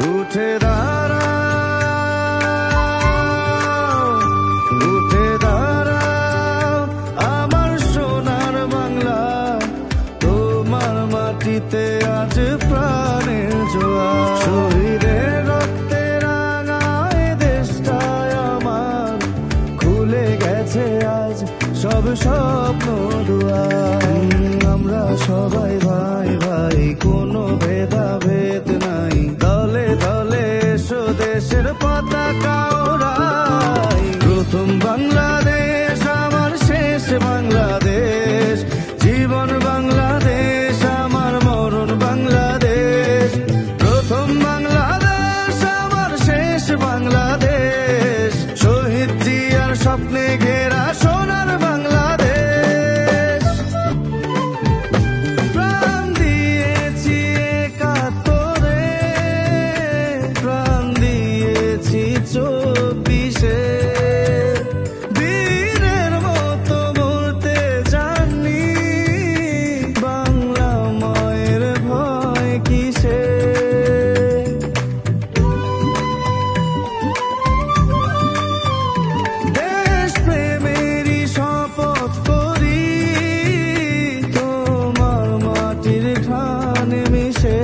উঠে দাঁড়াও, উঠে দাঁড়াও আমার সোনার বাংলা, তোমার মাটিতে আজ প্রাণের জোয়ার। শহীদের রক্তে রাঙায় দেশটায় আমার, খুলে গেছে আজ সব স্বপ্ন দুয়ার। আমরা সবাই ভাই ভাই, কোনো ভেদাভেদ নাই, দলে দলে এসো দেশের পতাকা ওড়াই। প্রথম বাংলাদেশ আমার শেষ বাংলাদেশ, জীবন বাংলাদেশ আমার মরণ বাংলাদেশ। প্রথম বাংলাদেশ আমার শেষ বাংলাদেশ, শহীদ জিয়ার স্বপ্নে ঘেরা সোনার বাংলাদেশ। প্রাণ দিয়েছি একাত্তরে, প্রাণ দিয়েছি 24-এ, বীরের মতো মরতে জানি, বাংলা মায়ের ভয় কিসে। দেশ প্রেমেরই শপথ করি, তোমার মাটির ঘ্রাণ মিশে।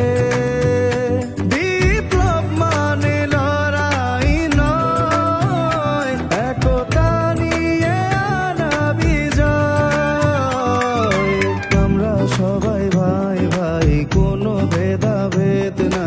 বিপ্লব মানে লড়াই নয়, একতা নিয়ে আনা বিজয়। আমরা সবাই ভাই ভাই, কোনো ভেদাভেদ না।